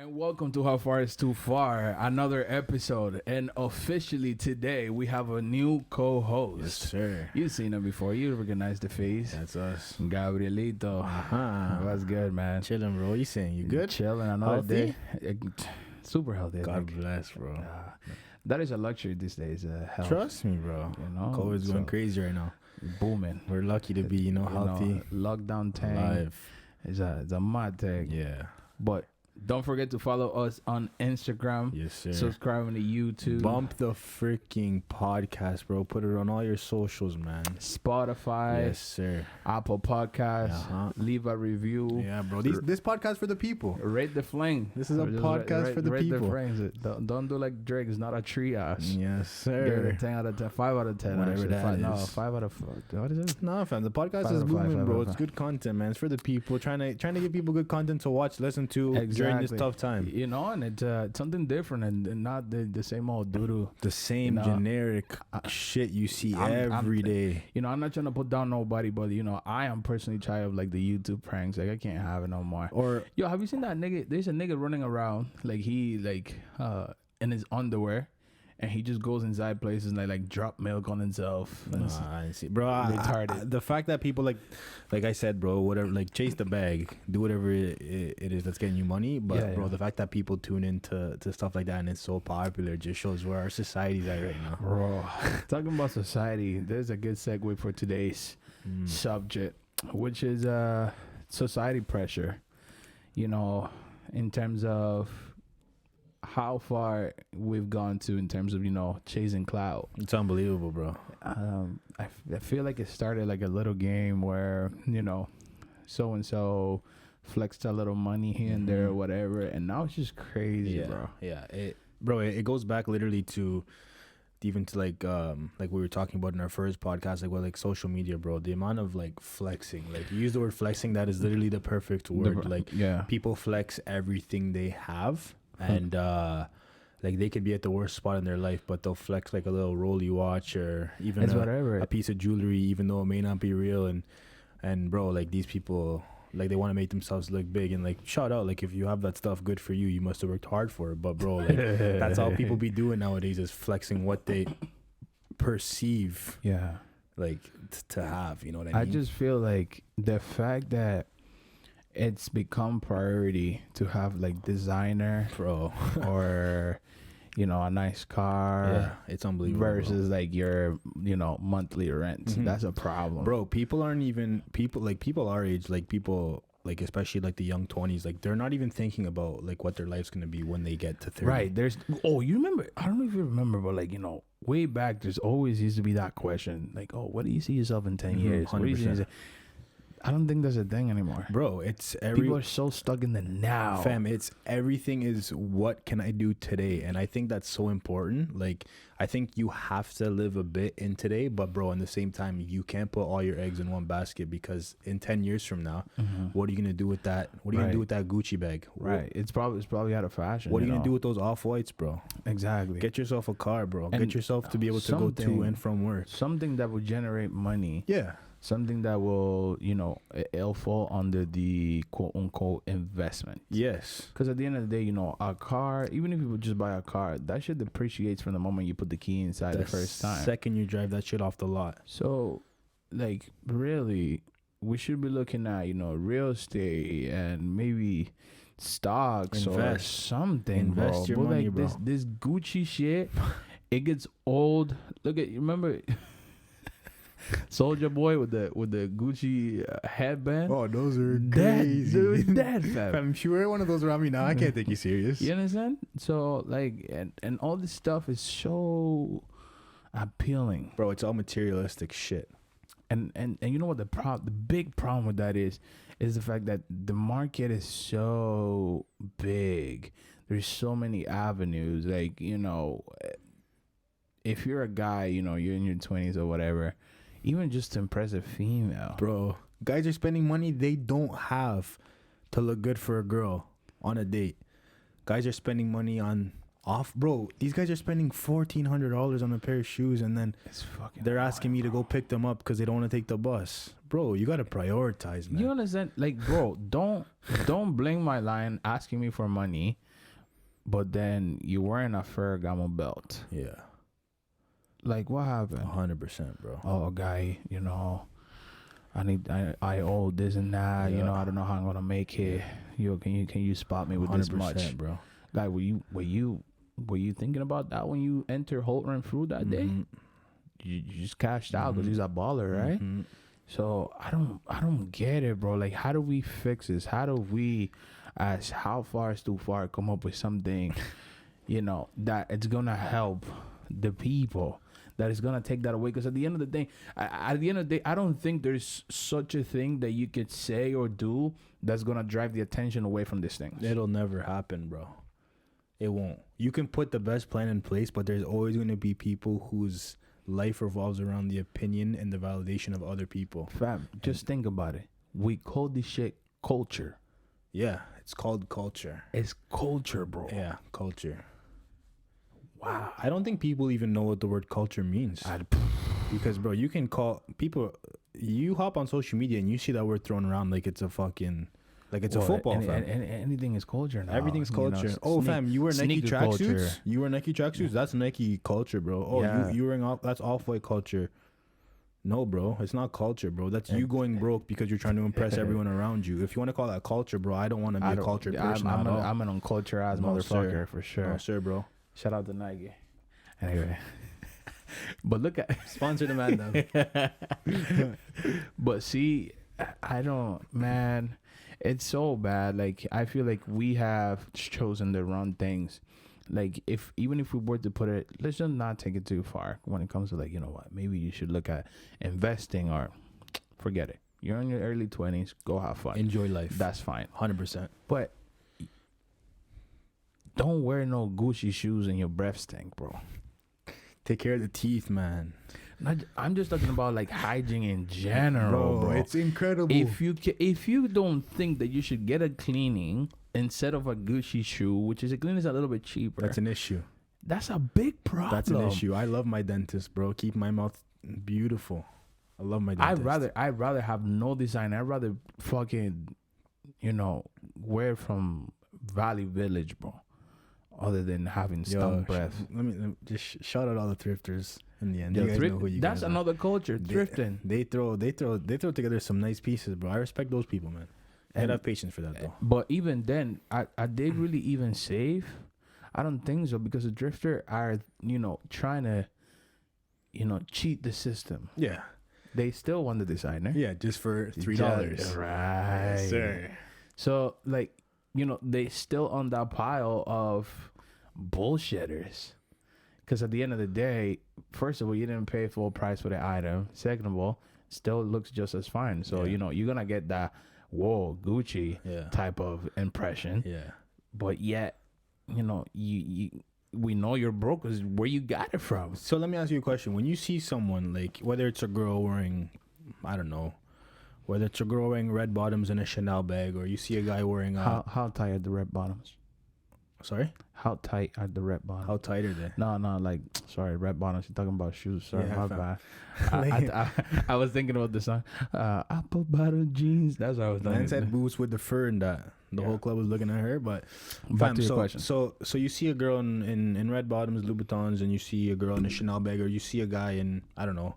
And welcome to How Far Is Too Far, another episode. And officially today, we have a new co-host. Yes, sir. You've seen him before. You recognize the face. That's us. Gabrielito. What's good, man? Chilling, bro. You saying you good? Chilling another Healthy? day. Super healthy. I God think. bless, bro. That is a luxury these days. Health. Trust me, bro. You know, COVID's going crazy right now. booming. We're lucky to be, healthy, lockdown thing alive. is a mad thing. Yeah. But don't forget to follow us on Instagram. Yes, sir. Subscribe to YouTube. Bump the freaking podcast, bro. Put it on all your socials, man. Spotify. Yes, sir. Apple Podcasts. Uh-huh. Leave a review. Yeah, bro. This podcast for the people. Rate the fling. This is a Just podcast for the rate people. The flings. Don't do like Drake. It's not a triage. Yes, Give it sir. a 10 out of 10. 5 out of 10. Whatever actually. that five, is. No, 5 out of 4. What is it? No, fam. The podcast 5 is out of 5, booming, 5 bro. out of It's 5. good content, man. It's for the people. Trying to give people good content to watch, listen to during this Exactly. tough time. You know, and it's something different and not the same old doodoo. The same generic shit you see every day. You know, I'm not trying to put down nobody, but I am personally tired of like the YouTube pranks. Like I can't have it no more. Or Yo, have you seen that nigga? There's a nigga running around like he in his underwear, and he just goes inside places and like drop milk on himself. And it's I didn't see, bro. retarded. The fact that people like I said, bro, whatever, like chase the bag, do whatever it is that's getting you money. But Yeah, bro, yeah. the fact that people tune into stuff like that and it's so popular just shows where our society's at right now. Bro, talking about society, there's a good segue for today's subject, which is society pressure. You know, in terms of how far we've gone to in terms of chasing clout. It's unbelievable, bro. I feel like it started like a little game where so and so flexed a little money here and there or whatever, and now it's just crazy, bro. Yeah, it goes back literally to even to like we were talking about in our first podcast, like social media, bro. The amount of like flexing, like you use the word flexing, that is literally the perfect word. People flex everything they have, and like they could be at the worst spot in their life, but they'll flex like a little Rolly watch or even a piece of jewelry, even though it may not be real. And bro, like these people, like they want to make themselves look big, and like shout out, like if you have that stuff, good for you. You must have worked hard for it. But bro, like that's all people be doing nowadays, is flexing what they perceive, like to have. You know what I mean? I just feel like the fact that it's become priority to have like designer, bro, or a nice car, it's unbelievable. Versus like your monthly rent. That's a problem, bro. People our age, like people like especially like the young 20s, like they're not even thinking about like what their life's gonna be when they get to 30. Right. You remember, I don't know if you remember, but like way back there's always used to be that question, like, oh, what do you see yourself in 10 years? What do you see 100%. I don't think that's a thing anymore, bro. It's people are so stuck in the now, fam. It's everything is what can I do today, and I think that's so important. Like I think you have to live a bit in today, but bro, in the same time, you can't put all your eggs in one basket, because in 10 years from now, what are you gonna do with that? What are you gonna do with that Gucci bag? Right. It's probably out of fashion. What are you gonna do with those Off-Whites, bro? Exactly. Get yourself a car, bro. And get yourself to be able to go to and from work. Something that will generate money. Yeah. Something that will, it'll fall under the quote unquote investment. Yes. Because at the end of the day, a car, even if you would just buy a car, that shit depreciates from the moment you put the key inside the first time. Second you drive that shit off the lot. So, like, really, we should be looking at, real estate and maybe stocks or something, Invest your but money, like bro. This Gucci shit, it gets old. You remember Soldier Boy with the Gucci headband? Oh, those are crazy. That fam. If you wear one of those around me now, I can't take you serious. You understand? So like, and all this stuff is so appealing, bro. It's all materialistic shit. And you know what the big problem with that is the fact that the market is so big. There's so many avenues. Like, if you're a guy, you're in your 20s or whatever, even just to impress a female, bro, guys are spending money they don't have to look good for a girl on a date. Guys are spending money on off, bro. These guys are spending $1,400 on a pair of shoes, and then It's fucking. they're asking me to go pick them up because they don't want to take the bus. Bro, you gotta prioritize, man. You understand? Like, bro, don't blame my line asking me for money, but then you're wearing a Ferragamo belt. Yeah, Like, what happened? 100%, bro. Oh, guy, you know, I owe this and that. You Yeah. know, I don't know how I'm gonna make it. Can you spot me with this much, bro. guy? Were you thinking about that when you enter Holt and Fruit that day? Mhm. You just cashed out because Mhm. he's a baller, right? Mhm. So I don't get it, bro. Like, how do we fix this? How do we, as how far is too far, come up with something, you know, that it's gonna help the people, that is gonna take that away? Because at the end of the day, I don't think there's such a thing that you could say or do that's gonna drive the attention away from these things. It'll never happen, bro. It won't. You can put the best plan in place, but there's always going to be people whose life revolves around the opinion and the validation of other people. Fam, just think about it. We call this shit culture. Yeah, it's called culture. It's culture, bro. Yeah, culture. Wow. I don't think people even know what the word culture means. Because, bro, you can call people, you hop on social media and you see that word thrown around like it's a fucking, like it's a football, fam. Anything is culture now. Everything's you know, culture. Oh, fam, you wear Nike sneaker culture. tracksuits? You wear Nike tracksuits? That's Nike culture, bro. Oh, Yeah. you wearing off, that's off-white culture. No, bro, it's not culture, bro. That's you going broke because you're trying to impress everyone around you. If you want to call that culture, bro, I don't want to be a cultured person at all. I'm an uncultured ass No, motherfucker sir. for sure. No, sir, bro. Shout out to Nike. Anyway. But look at Sponsor the man, though. but see, I don't, man, it's so bad. Like, I feel like we have chosen the wrong things. Like, even if we were to put it, let's just not take it too far when it comes to, like, you know what, maybe you should look at investing, or forget it. You're in your early 20s, go have fun. Enjoy life. That's fine. 100%. But don't wear no Gucci shoes and your breath stink, bro. Take care of the teeth, man. I'm just talking about, like, hygiene in general, bro. It's incredible. If you don't think that you should get a cleaning instead of a Gucci shoe, which is a cleaning is a little bit cheaper, That's an issue. that's a big problem. That's an issue. I love my dentist, bro. Keep my mouth beautiful. I love my dentist. I'd rather have no design. I'd rather fucking, you know, wear from Valley Village, bro, other than having stunk breath. Let me just shout out all the thrifters in the end. Yo, You guys know who you that's guys are. another culture, thrifting. They throw together some nice pieces, bro. I respect those people, man. I And- have patience for that, though. But even then, are they really even safe? I don't think so, because the drifter are, you know, trying to, you know, cheat the system. Yeah, They still want the designer. yeah, just for $3. Right. Yes, sir. So, like, you know, they still on that pile of bullshitters. Because at the end of the day, first of all, you didn't pay full price for the item. Second of all, still looks just as fine. So, Yeah. you know, you're going to get that, whoa, Gucci Yeah, type of impression. yeah. But yet, you know, we know you're broke because where you got it from. So let me ask you a question. When you see someone, like, whether it's a girl wearing, I don't know, whether it's a girl wearing red bottoms and a Chanel bag, or you see a guy wearing a, How tight are the red bottoms? sorry, How tight are the red bottoms? how tight are they? No, like, sorry, red bottoms. You're talking about shoes. Sorry, Yeah, my fam. bad. I was thinking about the song. Apple bottom jeans. That's what I was Man thinking. said boots with the fur and that. The Yeah. whole club was looking at her, but Back fam, to your so, question. So you see a girl in red bottoms, Louboutins, and you see a girl in a Chanel bag, or you see a guy in, I don't know,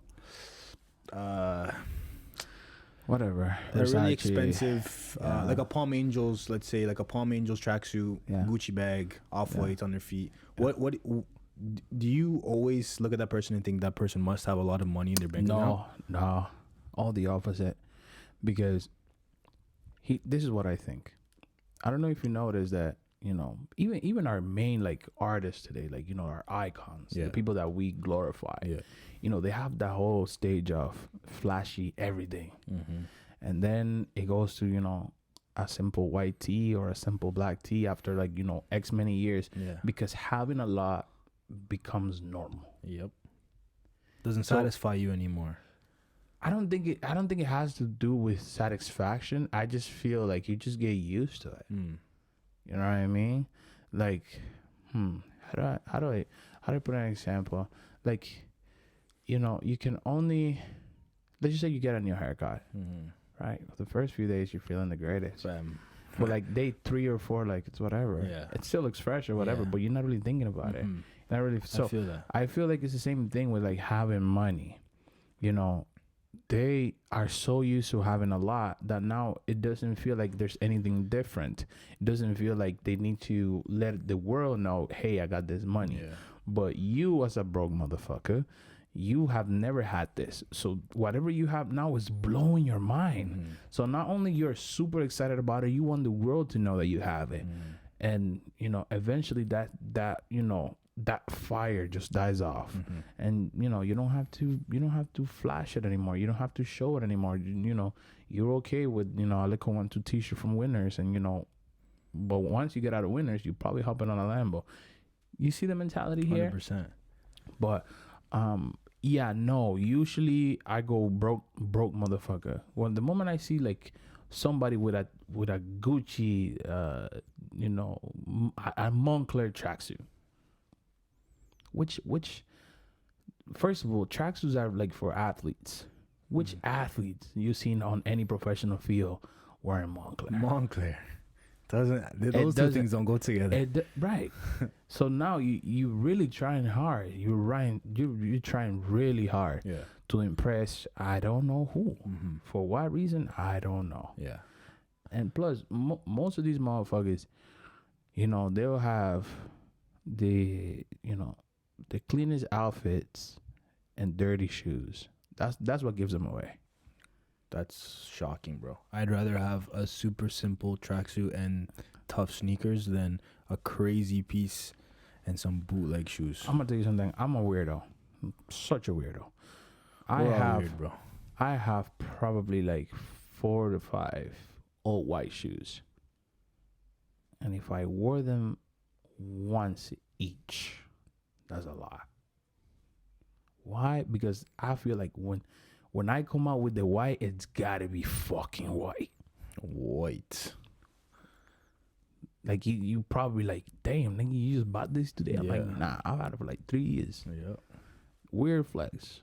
Whatever. a really Versace. expensive, Yeah. like a Palm Angels, let's say, like a Palm Angels tracksuit, Yeah. Gucci bag, off white on their feet. What do you always look at that person and think that person must have a lot of money in their bank account? No, all the opposite. Because this is what I think. I don't know if you notice that, you know, even our main, like, artists today, like, you know, our icons, Yeah. the people that we glorify, Yeah. you know, they have that whole stage of flashy everything. Mm-hmm. And then it goes to, you know, a simple white tee or a simple black tee after, like, you know, X many years, Yeah. because having a lot becomes normal. Yep. Doesn't So- satisfy you anymore. I don't think it has to do with satisfaction. I just feel like you just get used to it. Mm. You know what I mean? Like, how do I put an example? Like, you know, you can only, let's just say you get a new haircut, right? The first few days you're feeling the greatest. But like day 3 or 4, like it's whatever. Yeah. It still looks fresh or whatever, but you're not really thinking about it. Not really. So I feel that. I feel like it's the same thing with like having money. You know, they are so used to having a lot that now it doesn't feel like there's anything different. It doesn't feel like they need to let the world know, hey, I got this money. Yeah. But you, as a broke motherfucker, you have never had this. So whatever you have now is blowing your mind. So not only you're super excited about it, you want the world to know that you have it. And, you know, eventually that, you know, that fire just dies off. And, you know, you don't have to flash it anymore. You don't have to show it anymore. You know, you're okay with, you know, a Lico 1-2 t-shirt from Winners, and, you know, but once you get out of Winners, you're probably hopping on a Lambo. You see the mentality here? 100%. But, yeah, no, usually I go broke motherfucker. When the moment I see like somebody with a Gucci, you know, a Moncler tracksuit, which first of all, tracksuits are like for athletes. Which athletes you seen on any professional field wearing Moncler? Moncler. Those two things don't go together. Right. So now you really trying hard. You're trying really hard to impress I don't know who. For what reason? I don't know. Yeah. And plus, most of these motherfuckers, you know, they'll have the cleanest outfits and dirty shoes. That's what gives them away. That's shocking, bro. I'd rather have a super simple tracksuit and tough sneakers than a crazy piece and some bootleg shoes. I'm gonna tell you something. I'm a weirdo. I'm such a weirdo. I have probably like 4 to 5 old white shoes, and if I wore them once each, that's a lot. Why? Because I feel like when I come out with the white, it's gotta be fucking white. White. Like you probably like, damn, nigga, you just bought this today. I'm like, nah, I've had it for like 3 years. Yeah. Weird flex.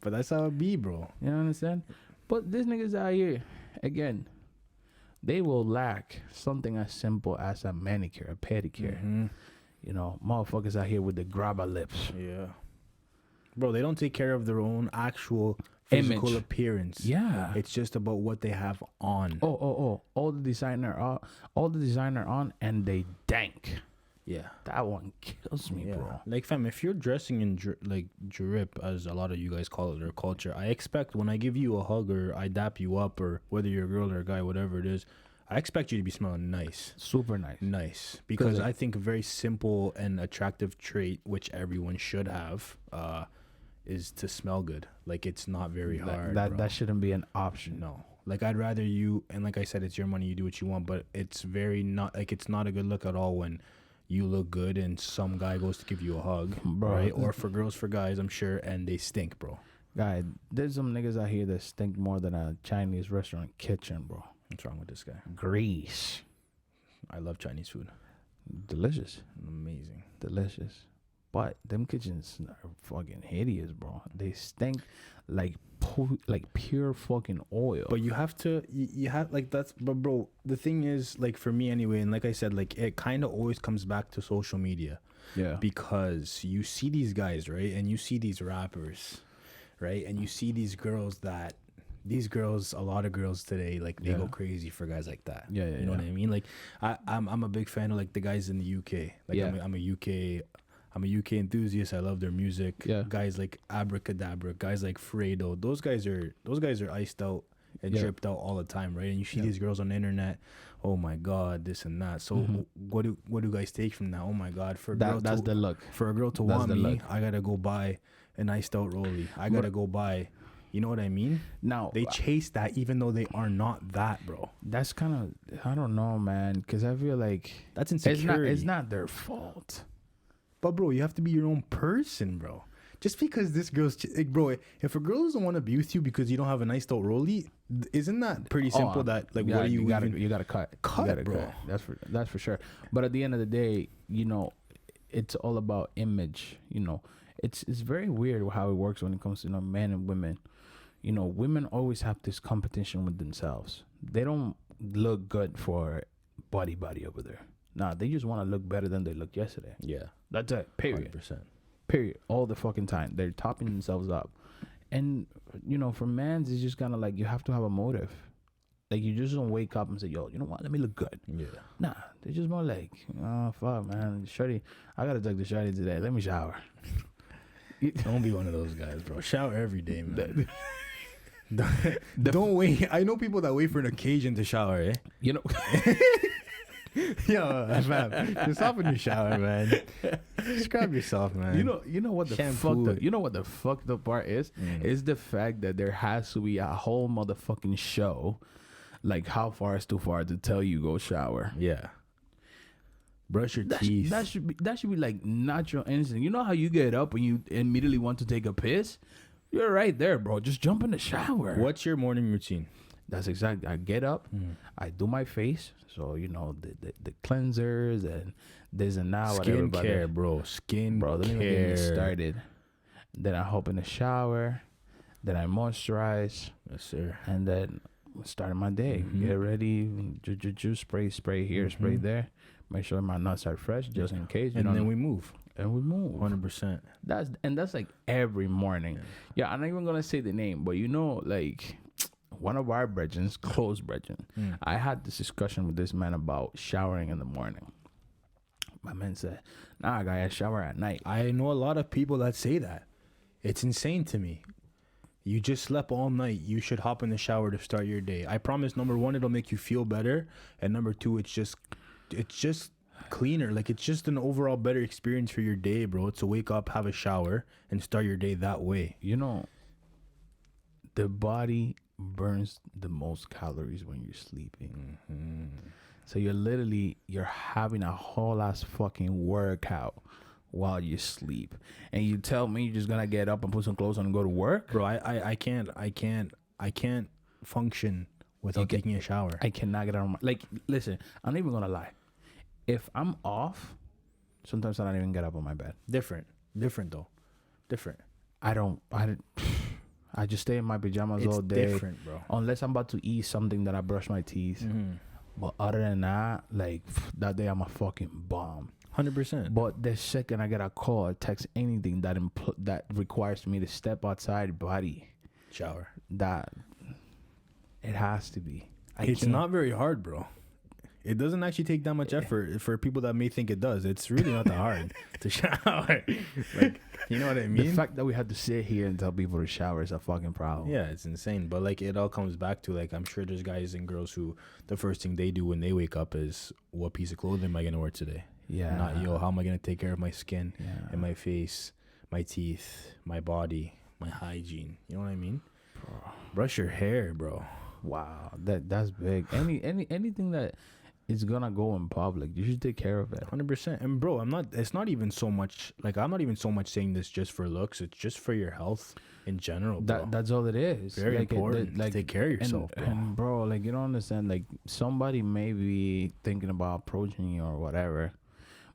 But that's how it be, bro. You know what I'm saying? But these niggas out here, again, they will lack something as simple as a manicure, a pedicure. You know, motherfuckers out here with the grabber lips. Yeah. Bro, they don't take care of their own actual physical appearance. Yeah. It's just about what they have on. All the designer on, and they dank. Yeah. That one kills me, bro. Like, fam, if you're dressing in drip, as a lot of you guys call it, or culture, I expect when I give you a hug or I dap you up, or whether you're a girl or a guy, whatever it is, I expect you to be smelling nice. Super nice. Nice. Because I think a very simple and attractive trait, which everyone should have, is to smell good. Like, it's not very hard. That shouldn't be an option. No. Like, I'd rather you, and like I said, it's your money, you do what you want, but it's very not, like, it's not a good look at all when you look good and some guy goes to give you a hug, bro, right? Or for girls, for guys, I'm sure, and they stink, bro. Guy, there's some niggas out here that stink more than a Chinese restaurant kitchen, bro. What's wrong with this guy? Grease. I love Chinese food. Delicious. Amazing. Delicious. But them kitchens are fucking hideous, bro. They stink like pure fucking oil. But you have to, you have, like, that's, but bro, the thing is, like, for me anyway, and like I said, like, it kind of always comes back to social media. Yeah. Because you see these guys, right? And you see these rappers, right? And you see these girls, a lot of girls today, like, they go crazy for guys like that. Yeah. You know what I mean? Like, I'm a big fan of, like, the guys in the UK. Like, I'm a UK enthusiast. I love their music. Yeah. Guys like Abracadabra, guys like Fredo. Those guys are iced out and dripped out all the time, right? And you see these girls on the internet. Oh my God, this and that. So what do guys take from that? Oh my God, for a girl to want me, I gotta go buy an iced out rollie. I gotta go buy. You know what I mean? Now they chase that even though they are not that, bro. That's kind of, I don't know, man, because I feel like that's insecurity. It's not their fault. But bro, you have to be your own person, bro. Just because this girl's like, bro, if a girl doesn't want to be with you because you don't have a nice out rollie, isn't that pretty simple? That like, what do you gotta cut, bro? Cut. That's for sure. But at the end of the day, you know, it's all about image. It's very weird how it works when it comes to men and women. Women always have this competition with themselves. They don't look good for body over there. Nah, they just want to look better than they looked yesterday. Yeah. That's it. Period. 100%. Period. All the fucking time. They're topping themselves up. And, for mans, it's just kind of like you have to have a motive. Like, you just don't wake up and say, yo, you know what? Let me look good. Yeah. Nah, they're just more like, oh, fuck, man. Shorty, I got to take the shorty today. Let me shower. Don't be one of those guys, bro. Shower every day, man. Don't wait. I know people that wait for an occasion to shower, eh? Yo, fam, just hop in your shower, man. Scrub yourself, man. You know what the fucked up part is? Is the fact that there has to be a whole motherfucking show, like how far is too far to tell you go shower. Yeah. Brush your teeth. That should be like natural instinct. You know how you get up and you immediately want to take a piss? You're right there, bro. Just jump in the shower. What's your morning routine? That's exactly. I get up, I do my face, so the cleansers and this and that. Skin care, bro. Skin bro. Don't even get me started. Then I hop in the shower, then I moisturize. Yes, sir. And then start my day. Get ready. Juice spray here, spray there. Make sure my nuts are fresh, just in case. And then we move. 100%. That's like every morning. Yeah, I'm not even gonna say the name, but like one of our brethren, close brethren, I had this discussion with this man about showering in the morning. My man said, nah, I gotta shower at night. I know a lot of people that say that. It's insane to me. You just slept all night. You should hop in the shower to start your day. I promise, number one, it'll make you feel better. And number two, it's just cleaner. Like, it's just an overall better experience for your day, bro. To wake up, have a shower, and start your day that way. The body burns the most calories when you're sleeping. So you're having a whole ass fucking workout while you sleep, and you tell me you're just gonna get up and put some clothes on and go to work, bro. I can't function without taking a shower. I cannot get on my listen, I'm not even gonna lie. If I'm off, sometimes I don't even get up on my bed. Different though. I just stay in my pajamas all day. It's different, bro. Unless I'm about to eat something that I brush my teeth. But other than that, like, that day I'm a fucking bomb. 100%. But the second I get a call, a text, anything that requires me to step outside, body shower, that it has to be. It's not very hard, bro. It doesn't actually take that much effort for people that may think it does. It's really not that hard to shower. Like, you know what I mean? The fact that we had to sit here and tell people to shower is a fucking problem. Yeah, it's insane. But like, it all comes back to, like, I'm sure there's guys and girls who the first thing they do when they wake up is, what piece of clothing am I gonna wear today? Yeah. Not, how am I gonna take care of my skin and my face, my teeth, my body, my hygiene? You know what I mean? Bro. Brush your hair, bro. Wow, that's big. Anything that is gonna go in public, you should take care of it. 100%. And bro, I'm not even so much saying this just for looks. It's just for your health in general, bro. That's all it is. Very important. Like, take care of yourself, bro. And bro, like, you don't understand. Like, somebody may be thinking about approaching you or whatever,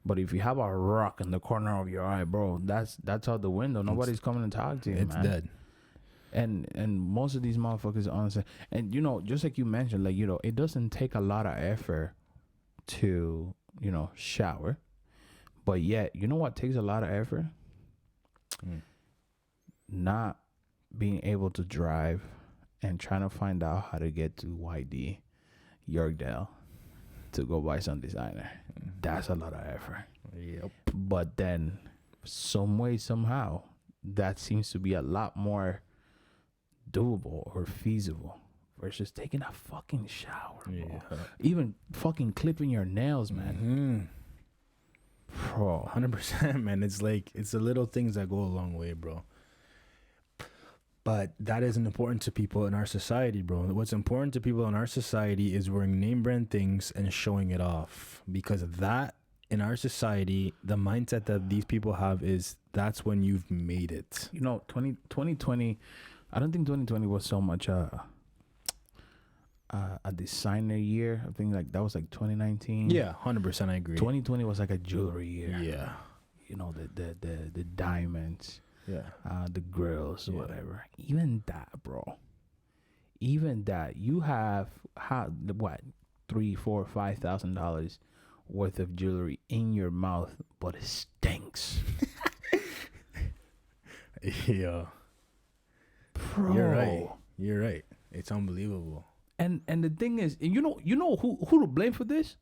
but if you have a rock in the corner of your eye, bro, that's out the window. Nobody's coming to talk to you. It's man. Dead. And most of these motherfuckers, honestly, and just like you mentioned, like, it doesn't take a lot of effort to shower, but yet, you know what takes a lot of effort? Not being able to drive and trying to find out how to get to YD Yorkdale to go buy some designer. That's a lot of effort. Yep. But then some way, somehow, that seems to be a lot more doable or feasible versus taking a fucking shower, bro. Even fucking clipping your nails, man. Bro, 100%, man. It's like, it's the little things that go a long way, bro. But that isn't important to people in our society, bro. What's important to people in our society is wearing name brand things and showing it off, because that, in our society, the mindset that these people have is that's when you've made it. 2020, I don't think 2020 was so much a designer year. I think like that was like 2019. Yeah, 100%. I agree. 2020 was like a jewelry year. Yeah. you know, the diamonds, Yeah. the grills, Yeah. whatever. Even that, bro. Even that, you have what, $3, $4, $5,000 worth of jewelry in your mouth, but it stinks, Yeah. bro. You're right. You're right. It's unbelievable. And the thing is, you know who to blame for this?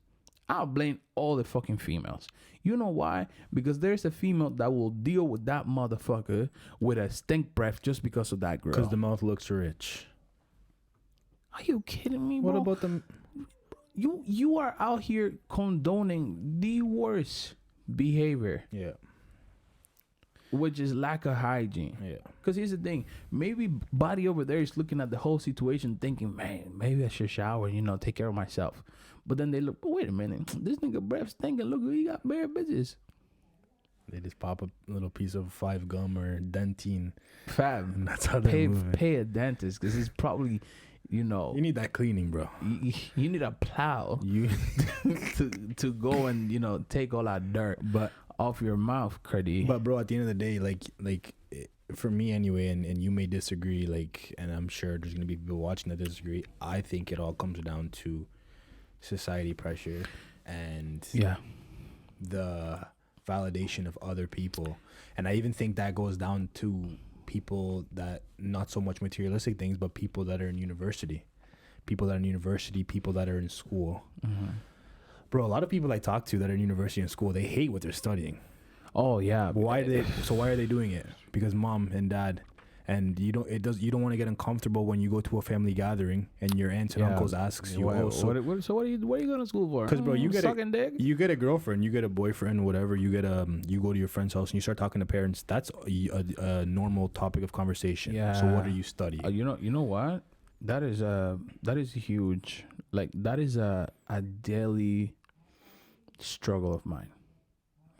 I'll blame all the fucking females. You know why? Because there's a female that will deal with that motherfucker with a stink breath just because of that girl. Because the mouth looks rich. Are you kidding me, bro? What about them? You are out here condoning the worst behavior, Yeah. which is lack of hygiene. Yeah. Because here's the thing, maybe body over there is looking at the whole situation thinking, man, maybe I should shower, take care of myself. But then they look, oh, wait a minute, this nigga breath stinking. Look, he got bare bitches. They just pop a little piece of 5 gum or Dentine. Fam, And that's how they're moving. pay a dentist because he's probably, You need that cleaning, bro. you need a plow You, to go and take all that dirt but off your mouth, Cruddy. But bro, at the end of the day, for me anyway, and you may disagree, and I'm sure there's gonna be people watching that disagree. I think it all comes down to society pressure and yeah, the validation of other people, and I even think that goes down to people that not so much materialistic things, but people that are in university, people that are in school. mm-hmm. Bro, a lot of people I talk to that are in university and school, they hate what they're studying. Oh yeah. But why are they doing it? Because mom and dad, and you don't want to get uncomfortable when you go to a family gathering and your aunts and uncles asks you, what are you going to school for? Because bro, you get sucking dick. you get a girlfriend, you get a boyfriend, whatever. You go to your friend's house and you start talking to parents. That's a normal topic of conversation. Yeah. So what are you studying? You know what? That is huge. Like that is a daily struggle of mine.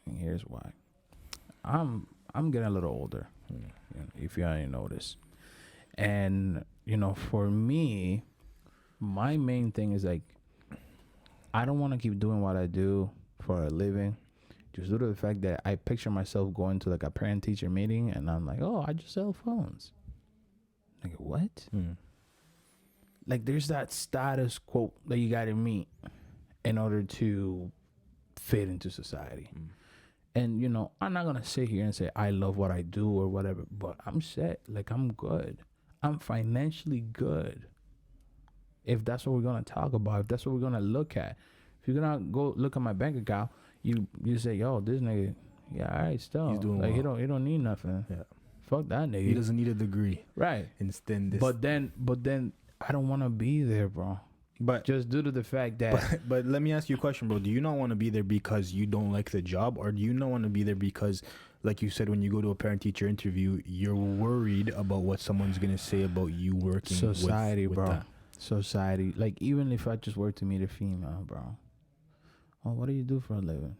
And here's why. I'm getting a little older, if you didn't notice. And for me, my main thing is like, I don't want to keep doing what I do for a living, just due to the fact that I picture myself going to like a parent teacher meeting and I'm like, oh, I just sell phones. Like what? Like there's that status quo that you got to meet in order to fit into society. And I'm not gonna sit here and say I love what I do or whatever, but I'm set. Like I'm good. I'm financially good. If that's what we're gonna talk about, if that's what we're gonna look at, if you're gonna go look at my bank account, you say, yo, this nigga, yeah, all right, still, He's doing like well. he don't need nothing. Yeah. Fuck that nigga. He doesn't need a degree. Right. Instead, But then I don't want to be there, bro. But Just due to the fact that but let me ask you a question, bro. Do you not want to be there because you don't like the job, or do you not want to be there because, like you said, when you go to a parent-teacher interview, you're worried about what someone's gonna say about you working society, with bro. that? Society. Like even if I just were to meet a female, bro. Oh, what do you do for a living?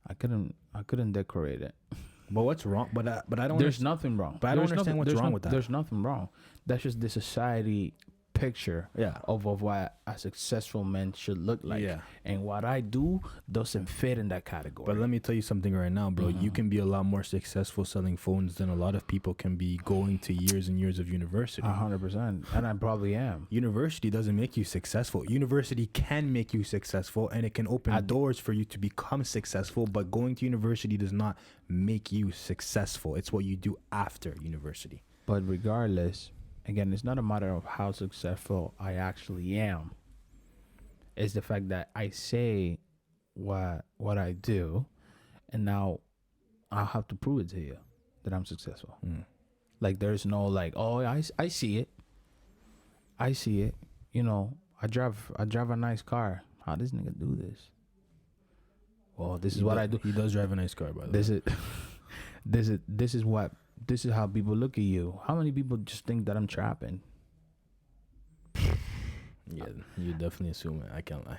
I couldn't decorate it. But what's wrong? But I don't. There's nothing wrong. But I don't There's understand what's wrong with that. There's nothing wrong. That's just the society picture Yeah. of what a successful man should look like. Yeah. And what I do doesn't fit in that category. But let me tell you something right now, bro. Mm-hmm. You can be a lot more successful selling phones than a lot of people can be going to years and years of university. 100%. And I probably am. University doesn't make you successful. University can make you successful, and it can open doors for you to become successful, but going to university does not make you successful. It's what you do after university. But regardless, again, it's not a matter of how successful I actually am. It's the fact that I say what I do, and now I'll have to prove it to you that I'm successful. Like there's no like, oh, I see it. I see it. I drive a nice car. How does nigga do this? Well, this is what I do. He does drive a nice car, by the way. This is how people look at you. How many people just think that I'm trapping? Yeah, you definitely assume it. I can't lie.